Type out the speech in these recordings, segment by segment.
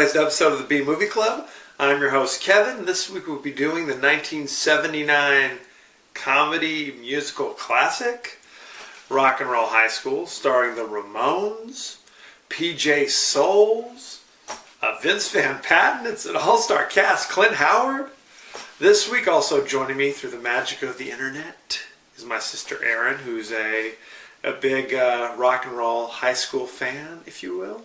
latest episode of the B Movie Club. I'm your host, Kevin. This week we'll be doing the 1979 comedy musical classic, Rock and Roll High School, starring the Ramones, PJ Soles, Vince Van Patten. It's an all-star cast. Clint Howard. This week also joining me through the magic of the internet is my sister Erin, who's a big rock and roll high school fan, if you will.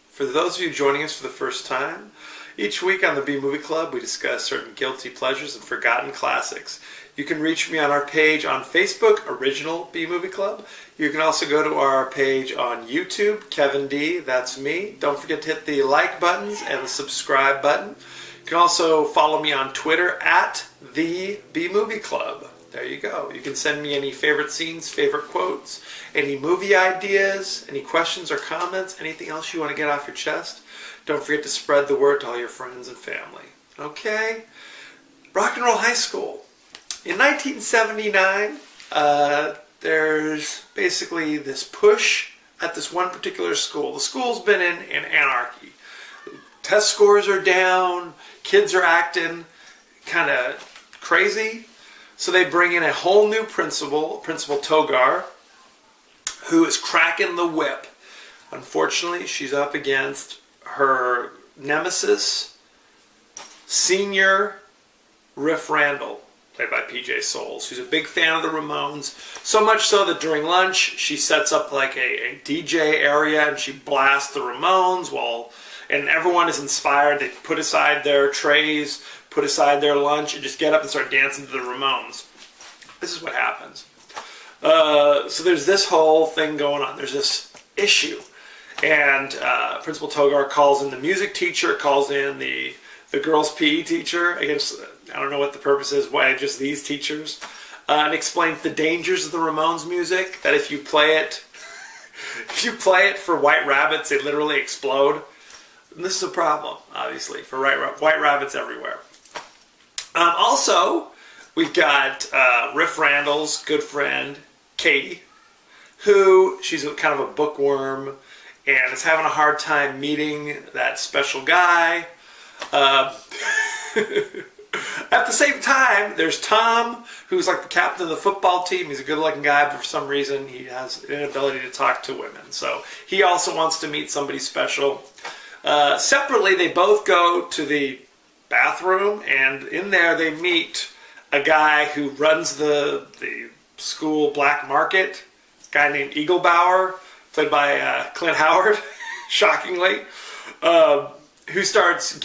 For those of you joining us for the first time, each week on the B Movie Club we discuss certain guilty pleasures and forgotten classics. You can reach me on our page on Facebook, Original B Movie Club. You can also go to our page on YouTube, Kevin D, that's me. Don't forget to hit the like buttons and the subscribe button. You can also follow me on Twitter at the B Movie Club. There you go. You can send me any favorite scenes, favorite quotes, any movie ideas, any questions or comments, anything else you want to get off your chest. Don't forget to spread the word to all your friends and family. Okay? Rock and Roll High School. In 1979, there's basically this push at this one particular school. The school's been in anarchy. Test scores are down, kids are acting kind of crazy. So they bring in a whole new principal, Principal Togar, who is cracking the whip. Unfortunately, she's up against her nemesis, senior Riff Randall, played by PJ Soles, who's a big fan of the Ramones. So much so that during lunch, she sets up like a DJ area and she blasts the Ramones and everyone is inspired. They put aside their trays, put aside their lunch, and just get up and start dancing to the Ramones. This is what happens. So there's this whole thing going on. There's this issue. And Principal Togar calls in the music teacher, calls in the girls' PE teacher. I guess, I don't know what the purpose is, why just these teachers. And explains the dangers of the Ramones music, that if you play it for White Rabbits, they literally explode. And this is a problem, obviously, for White Rabbits everywhere. Also, we've got Riff Randall's good friend, Katie, who she's kind of a bookworm and is having a hard time meeting that special guy. At the same time, there's Tom, who's like the captain of the football team. He's a good-looking guy, but for some reason he has an inability to talk to women. So he also wants to meet somebody special. Separately, they both go to the bathroom, and in there they meet a guy who runs the school black market, a guy named Eaglebauer, played by Clint Howard, shockingly, who starts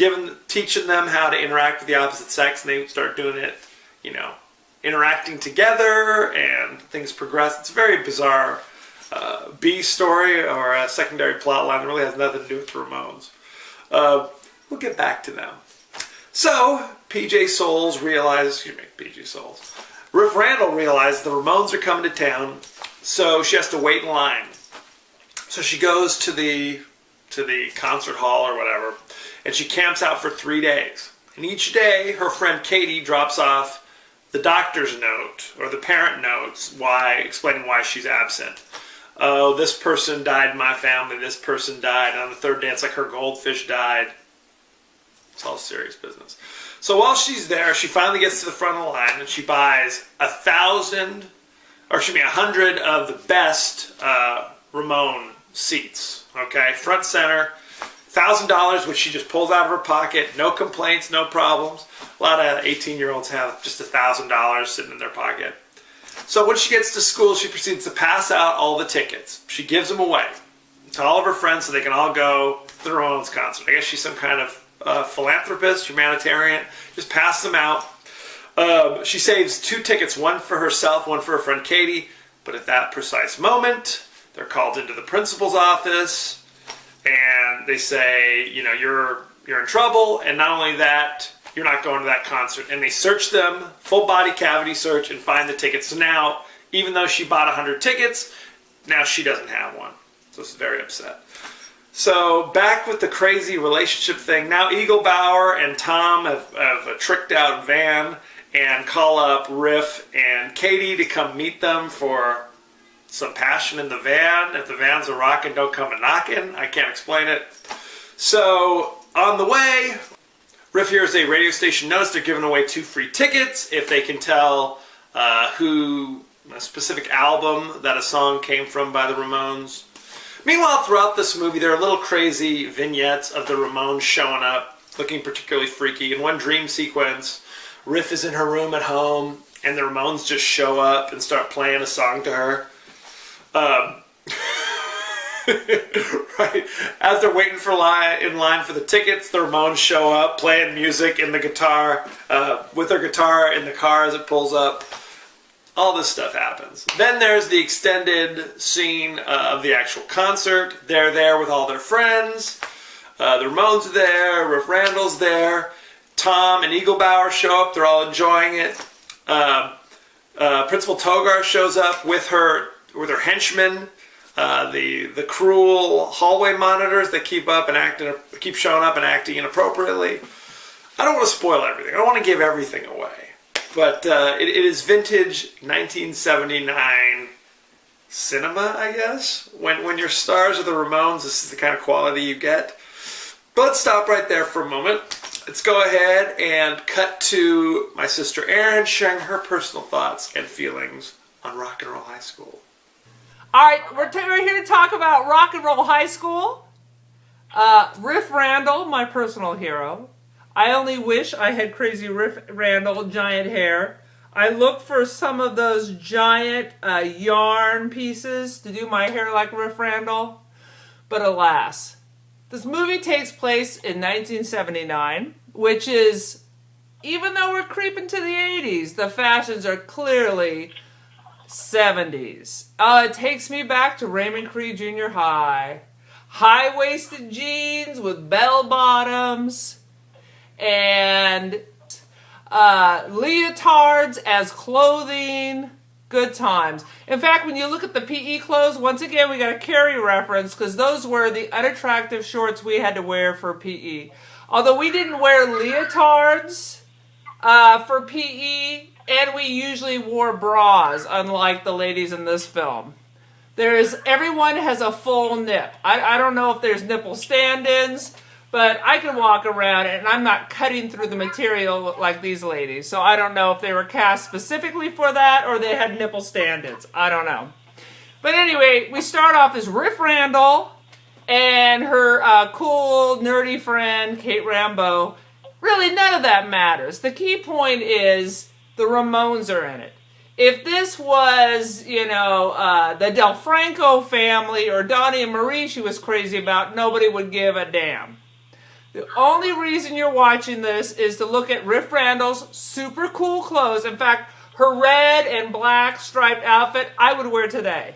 teaching them how to interact with the opposite sex, and they start doing it, interacting together, and things progress. It's a very bizarre B story or a secondary plot line that really has nothing to do with the Ramones. We'll get back to them. So, Riff Randall realizes the Ramones are coming to town, so she has to wait in line. So she goes to the concert hall or whatever, and she camps out for 3 days. And each day, her friend Katie drops off the doctor's note, or the parent notes, explaining why she's absent. Oh, this person died in my family, this person died, and on the third day, it's like her goldfish died. It's all serious business. So while she's there, she finally gets to the front of the line and she buys 100 of the best Ramone seats. Okay, front center, $1,000, which she just pulls out of her pocket. No complaints, no problems. A lot of 18-year-olds have just $1,000 sitting in their pocket. So when she gets to school, she proceeds to pass out all the tickets. She gives them away to all of her friends so they can all go to the Ramones concert. I guess she's some kind of philanthropist, humanitarian, just pass them out. She saves 2 tickets, one for herself, one for her friend Katie, but at that precise moment, they're called into the principal's office, and they say, you're in trouble, and not only that, you're not going to that concert. And they search them, full body cavity search, and find the tickets. So now, even though she bought 100 tickets, now she doesn't have one. So she's very upset. So back with the crazy relationship thing. Now Eaglebauer and Tom have a tricked out van and call up Riff and Katie to come meet them for some passion in the van. If the van's a rockin', don't come a knockin'. I can't explain it. So On the way, Riff hears a radio station notice they're giving away 2 free tickets if they can tell who a specific album that a song came from by the Ramones. Meanwhile, throughout this movie, there are little crazy vignettes of the Ramones showing up, looking particularly freaky. In one dream sequence, Riff is in her room at home, and the Ramones just show up and start playing a song to her. Right, as they're waiting in line for the tickets, the Ramones show up playing music in the guitar, with their guitar in the car as it pulls up. All this stuff happens. Then there's the extended scene of the actual concert. They're there with all their friends. The Ramones are there. Riff Randall's there. Tom and Eaglebauer show up. They're all enjoying it. Principal Togar shows up with her henchmen. The cruel hallway monitors that keep showing up and acting inappropriately. I don't want to spoil everything. I don't want to give everything away. But it is vintage 1979 cinema, I guess. When your stars are the Ramones, this is the kind of quality you get. But let's stop right there for a moment. Let's go ahead and cut to my sister Erin sharing her personal thoughts and feelings on Rock and Roll High School. All right, we're here to talk about Rock and Roll High School. Riff Randall, my personal hero. I only wish I had crazy Riff Randall giant hair. I looked for some of those giant yarn pieces to do my hair like Riff Randall, but alas. This movie takes place in 1979, which is, even though we're creeping to the 80s, the fashions are clearly 70s. It takes me back to Raymond Cree Junior High. High-waisted jeans with bell bottoms and leotards as clothing. Good times. In fact, when you look at the PE clothes, once again, we got a Carrie reference because those were the unattractive shorts we had to wear for PE. Although we didn't wear leotards for PE, and we usually wore bras, unlike the ladies in this film. Everyone has a full nip. I don't know if there's nipple stand-ins, but I can walk around and I'm not cutting through the material like these ladies. So I don't know if they were cast specifically for that or they had nipple stand-ins. I don't know. But anyway, we start off as Riff Randall and her cool, nerdy friend, Kate Rambo. Really, none of that matters. The key point is the Ramones are in it. If this was, the Del Franco family or Donnie and Marie she was crazy about, nobody would give a damn. The only reason you're watching this is to look at Riff Randall's super cool clothes. In fact, her red and black striped outfit, I would wear today.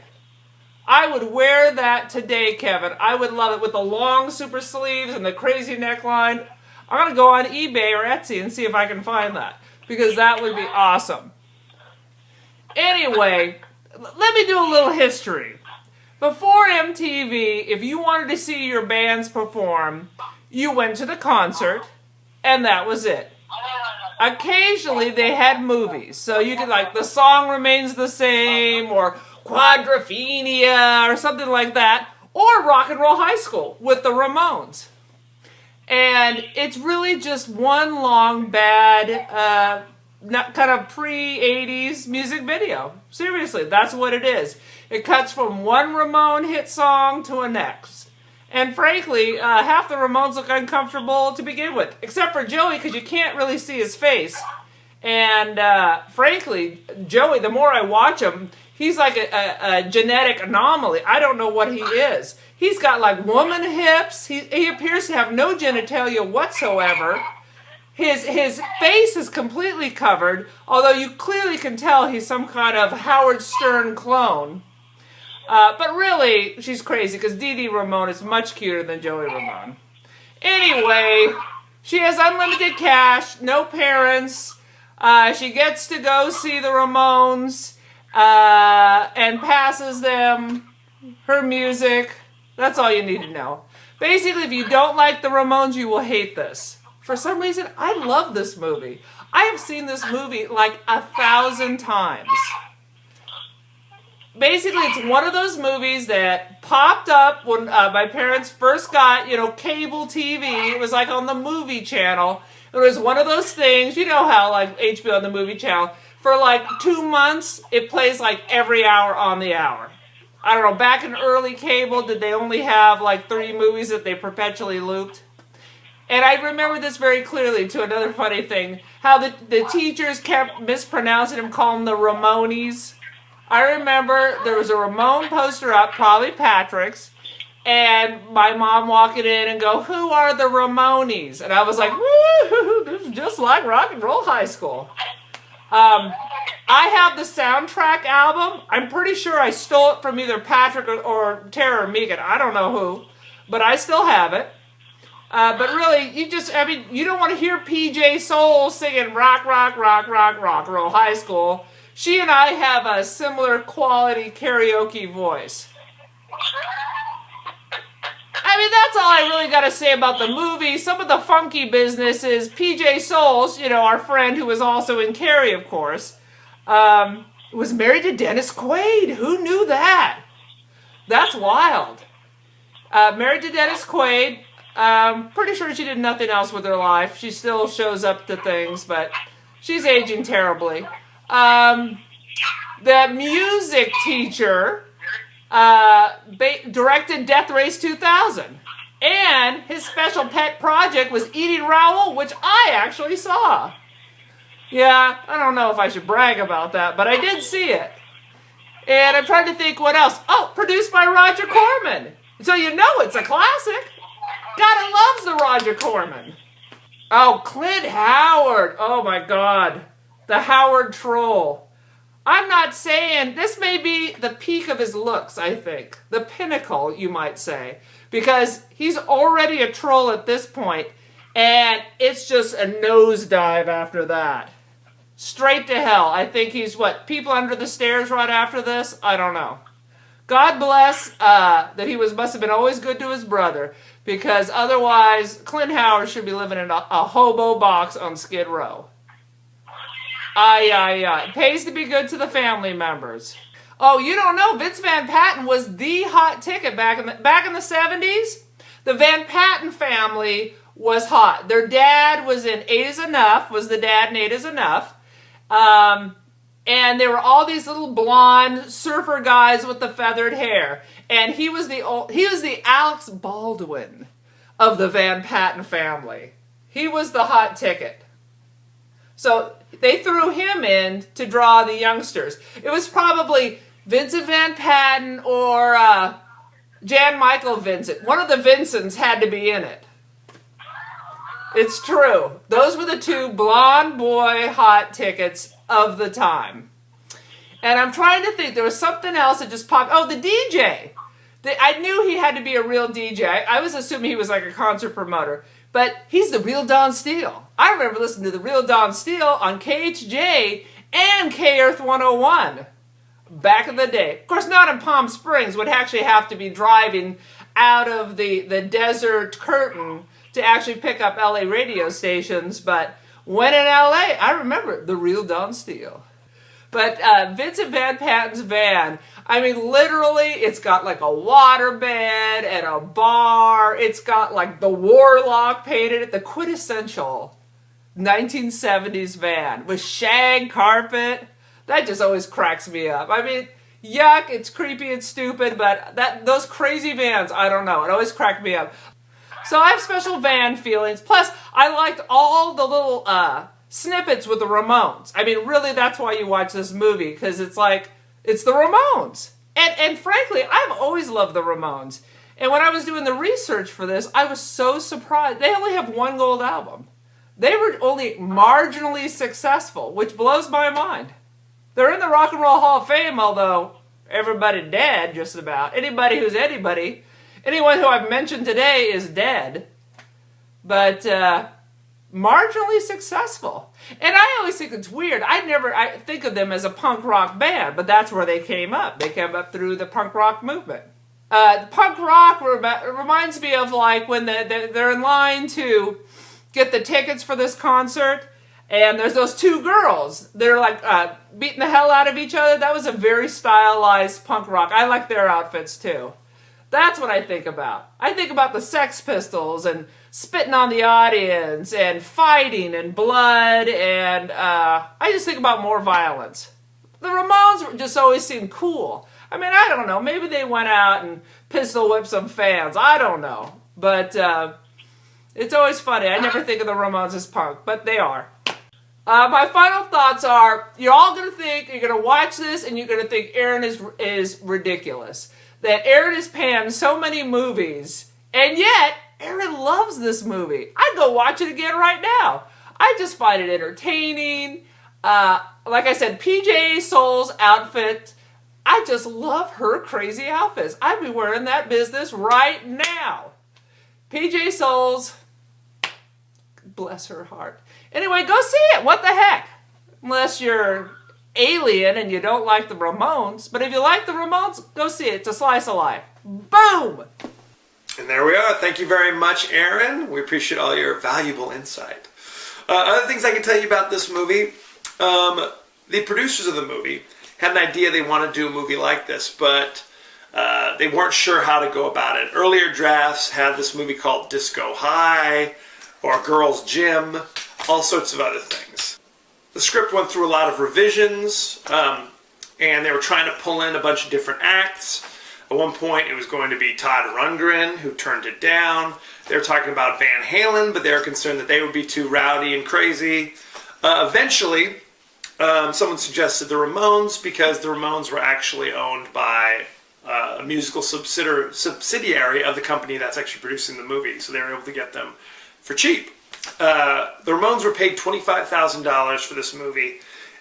I would wear that today, Kevin. I would love it with the long super sleeves and the crazy neckline. I'm going to go on eBay or Etsy and see if I can find that, because that would be awesome. Anyway, let me do a little history. Before MTV, if you wanted to see your bands perform, you went to the concert, and that was it. Occasionally, they had movies, so you could, The Song Remains the Same, or Quadrophenia, or something like that, or Rock and Roll High School with the Ramones. And it's really just one long, bad, kind of pre-80s music video. Seriously, that's what it is. It cuts from one Ramone hit song to a next. And frankly, half the Ramones look uncomfortable to begin with, except for Joey, because you can't really see his face. And frankly, Joey, the more I watch him, he's like a genetic anomaly. I don't know what he is. He's got woman hips. He appears to have no genitalia whatsoever. His face is completely covered, although you clearly can tell he's some kind of Howard Stern clone. But really, she's crazy because Dee Dee Ramone is much cuter than Joey Ramone. Anyway, she has unlimited cash, no parents. She gets to go see the Ramones and passes them her music. That's all you need to know. Basically, if you don't like the Ramones, you will hate this. For some reason, I love this movie. I have seen this movie 1,000 times. basically, it's one of those movies that popped up when my parents first got, cable TV. It was like on the movie channel. It was one of those things, you know how like HBO on the movie channel, for like 2 months, it plays like every hour on the hour. I don't know, back in early cable, did they only have like 3 movies that they perpetually looped? And I remember this very clearly, to another funny thing, how the teachers kept mispronouncing them, calling them the Ramones. I remember there was a Ramone poster up, probably Patrick's, and my mom walking in and go, "Who are the Ramones?" And I was like, "Woo, this is just like Rock and Roll High School." I have the soundtrack album. I'm pretty sure I stole it from either Patrick or Tara or Megan. I don't know who, but I still have it. But really, you don't want to hear PJ Soul singing rock, rock, rock, rock, rock, roll high school. She and I have a similar quality karaoke voice. I mean, that's all I really got to say about the movie. Some of the funky business is PJ Souls, our friend who was also in Carrie, of course, was married to Dennis Quaid. Who knew that? That's wild. Married to Dennis Quaid. Pretty sure she did nothing else with her life. She still shows up to things, but she's aging terribly. The music teacher directed Death Race 2000. And his special pet project was Eating Raoul, which I actually saw. Yeah, I don't know if I should brag about that, but I did see it. And I'm trying to think what else. Oh, produced by Roger Corman. So it's a classic. God, loves the Roger Corman. Oh, Clint Howard. Oh, my God. The Howard Troll. I'm not saying, this may be the peak of his looks, I think. The pinnacle, you might say. Because he's already a troll at this point, and it's just a nosedive after that. Straight to hell. I think he's, People Under the Stairs right after this? I don't know. God bless that he must have been always good to his brother, because otherwise Clint Howard should be living in a hobo box on Skid Row. It pays to be good to the family members. Oh, you don't know, Vince Van Patten was the hot ticket back in the 70s. The Van Patten family was hot. Their dad was in Eight Is Enough, was the dad in Eight Is Enough. And there were all these little blonde surfer guys with the feathered hair. And he was the Alex Baldwin of the Van Patten family. He was the hot ticket. So they threw him in to draw the youngsters. It was probably Vincent Van Patten or Jan Michael Vincent. One of the Vincents had to be in it. It's true. Those were the 2 blonde boy hot tickets of the time. And I'm trying to think. There was something else that just popped. Oh, the DJ. I knew he had to be a real DJ. I was assuming he was like a concert promoter. But he's the real Don Steele. I remember listening to the real Don Steele on KHJ and K-Earth 101 back in the day. Of course, not in Palm Springs. Would actually have to be driving out of the desert curtain to actually pick up LA radio stations. But when in LA, I remember the real Don Steele. But Vincent Van Patten's van, I mean, literally, it's got like a waterbed and a bar. It's got like the Warlock painted it, the quintessential 1970s van with shag carpet. That just always cracks me up. I mean, yuck, it's creepy and stupid, but those crazy vans, I don't know. It always cracked me up. So I have special van feelings. Plus, I liked all the little snippets with the Ramones. I mean, really, that's why you watch this movie, because it's like, it's the Ramones. And frankly, I've always loved the Ramones. And when I was doing the research for this, I was so surprised. They only have 1 gold album. They were only marginally successful, which blows my mind. They're in the Rock and Roll Hall of Fame, although everybody dead, just about. Anybody who's anybody. Anyone who I've mentioned today is dead. But marginally successunk. And I always think it's weird. I think of them as a punk rock band, but that's where they came up. They came up through the punk rock movement. Punk rock reminds me of like when they're in line to get the tickets for this concert, And there's those two girls. They're like beating the hell out of each other. That was a very stylized punk rock. I like their outfits too. That's what I think about. I think about the Sex Pistols and spitting on the audience and fighting and blood, and I just think about more violence. The Ramones just always seemed cool. I mean, I don't know. Maybe they went out and pistol whipped some fans. I don't know. But it's always funny. I never think of the Ramones as punk, but they are. My final thoughts are, you're all going to think, you're going to watch this, and you're going to think Aaron is ridiculous. That Aaron has panned so many movies, and yet Aaron loves this movie. I'd go watch it again right now. I just find it entertaining. Like I said, PJ Soul's outfit, I just love her crazy outfits. I'd be wearing that business right now. PJ Soul's, bless her heart. Anyway, go see it. What the heck? Unless you're alien and you don't like the Ramones. But if you like the Ramones, go see it. It's a slice of life. Boom! And there we are. Thank you very much, Aaron. We appreciate all your valuable insight. Other things I can tell you about this movie. The producers of the movie had an idea they wanted to do a movie like this, but they weren't sure how to go about it. Earlier drafts had this movie called Disco High or Girls Gym, all sorts of other things. The script went through a lot of revisions, and they were trying to pull in a bunch of different acts. At one point, it was going to be Todd Rundgren, who turned it down. They were talking about Van Halen, but they were concerned that they would be too rowdy and crazy. Eventually, someone suggested the Ramones, because the Ramones were actually owned by a musical subsidiary of the company that's actually producing the movie, so they were able to get them for cheap. The Ramones were paid $25,000 for this movie,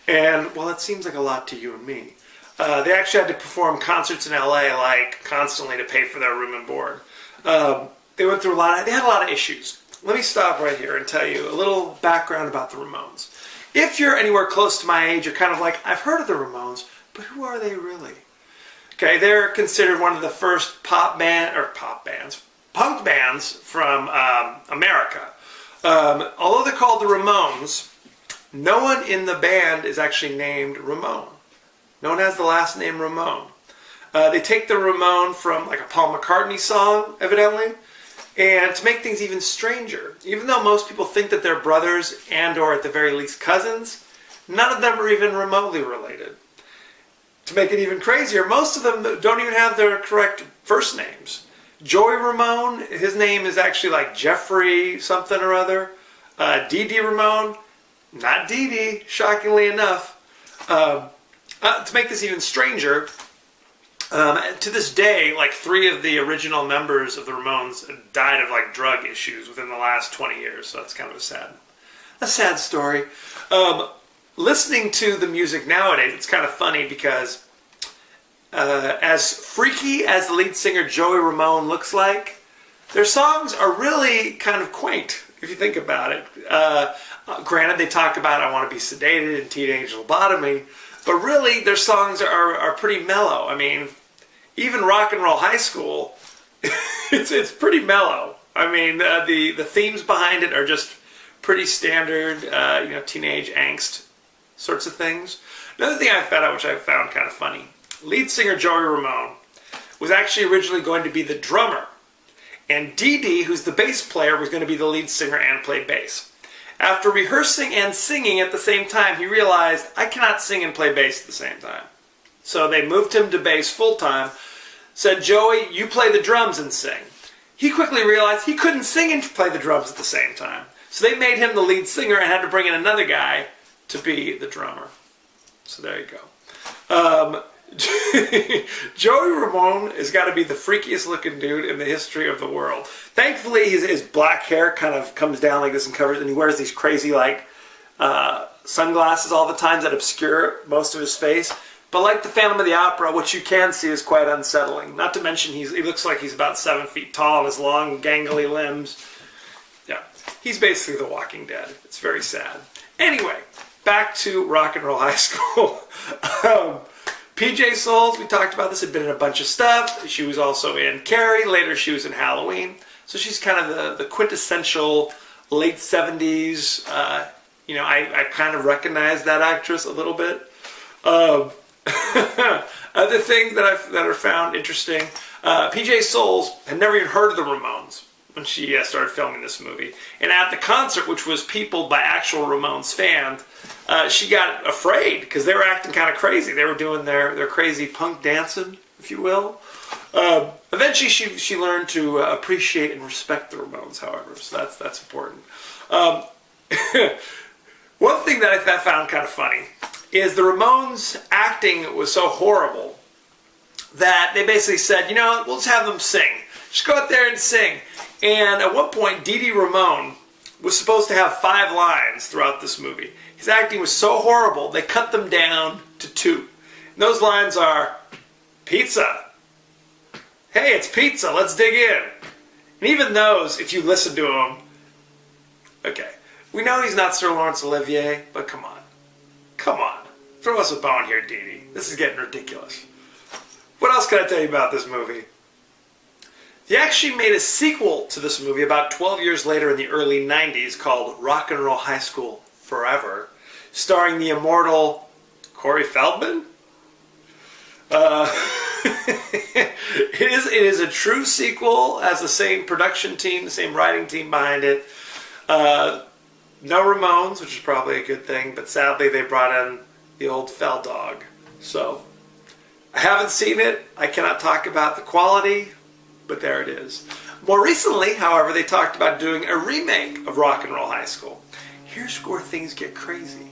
and while it seems like a lot to you and me, they actually had to perform concerts in LA like constantly to pay for their room and board. They went through they had a lot of issues. Let me stop right here and tell you a little background about the Ramones. If you're anywhere close to my age, you're kind of like, I've heard of the Ramones, but who are they really? Okay, they're considered one of the first punk bands from America. Although they're called the Ramones, no one in the band is actually named Ramone. No one has the last name Ramone. They take the Ramone from like a Paul McCartney song, evidently. And to make things even stranger, even though most people think that they're brothers and or at the very least cousins, none of them are even remotely related. To make it even crazier, most of them don't even have their correct first names. Joey Ramone, his name is actually like Jeffrey something or other. Dee Dee Ramone, not Dee Dee, shockingly enough. To make this even stranger, to this day, like 3 of the original members of the Ramones died of like drug issues within the last 20 years. So that's kind of a sad story. Listening to the music nowadays, it's kind of funny because as freaky as the lead singer Joey Ramone looks like, their songs are really kind of quaint if you think about it. Granted, they talk about I want to be sedated and teenage lobotomy, but really their songs are pretty mellow. I mean, even Rock and Roll High School, it's pretty mellow. I mean, the themes behind it are just pretty standard, teenage angst sorts of things. Another thing I found out, which I found kind of funny, lead singer Joey Ramone was actually originally going to be the drummer, and Dee Dee, who's the bass player, was going to be the lead singer and play bass. After rehearsing and singing at the same time, he realized, I cannot sing and play bass at the same time. So they moved him to bass full-time, said, Joey, you play the drums and sing. He quickly realized he couldn't sing and play the drums at the same time. So they made him the lead singer and had to bring in another guy to be the drummer. So there you go. Joey Ramone has got to be the freakiest looking dude in the history of the world. Thankfully, his black hair kind of comes down like this and covers, and he wears these crazy sunglasses all the time that obscure most of his face. But like the Phantom of the Opera, what you can see is quite unsettling. Not to mention he looks like he's about 7 feet tall and his long, gangly limbs. Yeah, he's basically the Walking Dead. It's very sad. Anyway, back to Rock and Roll High School. PJ Souls, we talked about this, had been in a bunch of stuff. She was also in Carrie. Later she was in Halloween. So she's kind of the quintessential late 70s I kind of recognize that actress a little bit. Other things that are found interesting. PJ Soles had never even heard of the Ramones when she started filming this movie. And at the concert, which was peopled by actual Ramones fans, she got afraid because they were acting kind of crazy. They were doing their crazy punk dancing, if you will. Eventually, she learned to appreciate and respect the Ramones, however, so that's important. One thing that I found kind of funny is the Ramones' acting was so horrible that they basically said, we'll just have them sing. Just go out there and sing. And at one point, Dee Dee Ramone was supposed to have 5 lines throughout this movie. His acting was so horrible, they cut them down to 2. And those lines are, pizza. Hey, it's pizza, let's dig in. And even those, if you listen to them, okay. We know he's not Sir Laurence Olivier, but come on. Come on. Throw us a bone here, Dee Dee. This is getting ridiculous. What else can I tell you about this movie? They actually made a sequel to this movie about 12 years later in the early 90s called Rock and Roll High School Forever, starring the immortal Corey Feldman. It is a true sequel, has the same production team, the same writing team behind it. No Ramones, which is probably a good thing, but sadly they brought in the old Fell Dog. So, I haven't seen it. I cannot talk about the quality, but there it is. More recently, however, they talked about doing a remake of Rock and Roll High School. Here's where things get crazy.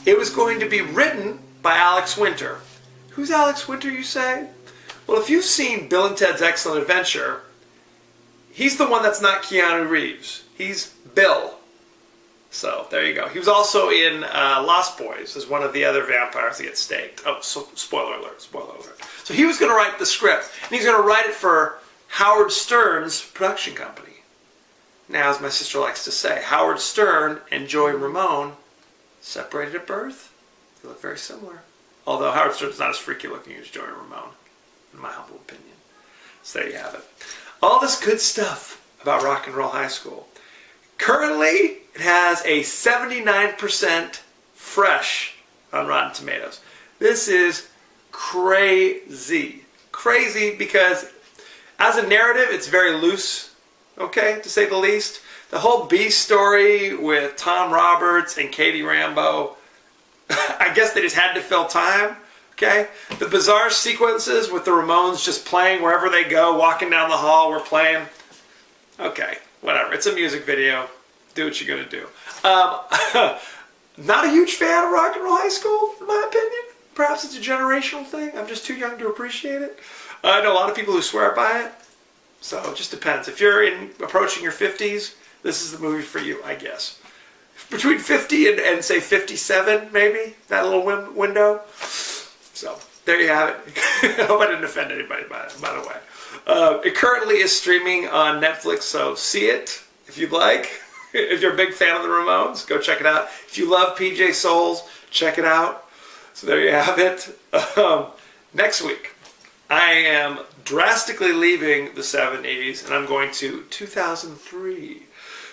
It was going to be written by Alex Winter. Who's Alex Winter, you say? Well, if you've seen Bill and Ted's Excellent Adventure, he's the one that's not Keanu Reeves. He's Bill. So, there you go. He was also in Lost Boys as one of the other vampires that get staked. Oh, so, spoiler alert. So he was going to write the script, and he's going to write it for Howard Stern's production company. Now, as my sister likes to say, Howard Stern and Joey Ramone, separated at birth, they look very similar. Although Howard Stern's not as freaky looking as Joey Ramone, in my humble opinion. So there you have it. All this good stuff about Rock and Roll High School. Currently, it has a 79% fresh on Rotten Tomatoes. This is crazy. Crazy because as a narrative, it's very loose, okay, to say the least. The whole B story with Tom Roberts and Katie Rambo, I guess they just had to fill time, okay? The bizarre sequences with the Ramones just playing wherever they go, walking down the hall, we're playing. Okay, whatever. It's a music video. Do what you're going to do. Not a huge fan of Rock and Roll High School, in my opinion. Perhaps it's a generational thing. I'm just too young to appreciate it. I know a lot of people who swear by it. So it just depends. If you're approaching your 50s, this is the movie for you, I guess. Between 50 and say 57, maybe, that little window. So there you have it. I hope I didn't offend anybody by the way. It currently is streaming on Netflix, so see it if you'd like. If you're a big fan of the Ramones, go check it out. If you love PJ Soles, check it out. So there you have it. Next week, I am drastically leaving the 70s, and I'm going to 2003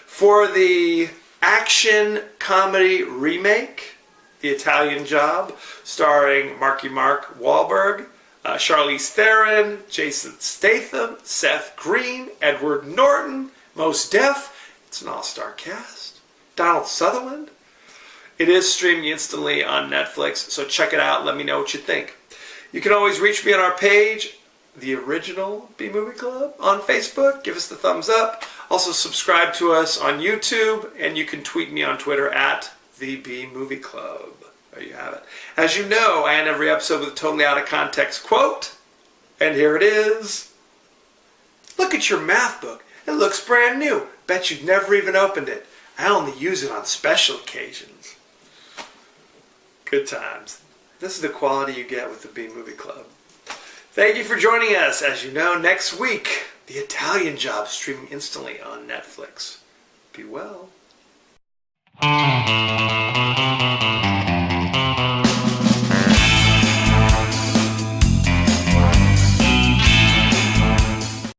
for the action comedy remake, The Italian Job, starring Marky Mark Wahlberg, Charlize Theron, Jason Statham, Seth Green, Edward Norton, Mos Def. It's an all-star cast. Donald Sutherland. It is streaming instantly on Netflix, so check it out. Let me know what you think. You can always reach me on our page, The Original B Movie Club, on Facebook. Give us the thumbs up. Also subscribe to us on YouTube, and you can tweet me on Twitter at The B Movie Club. There you have it. As you know, I end every episode with a totally out of context quote, and here it is. Look at your math book. It looks brand new. Bet you've never even opened it. I only use it on special occasions. Good times. This is the quality you get with the B Movie Club. Thank you for joining us. As you know, next week, The Italian Job streaming instantly on Netflix. Be well.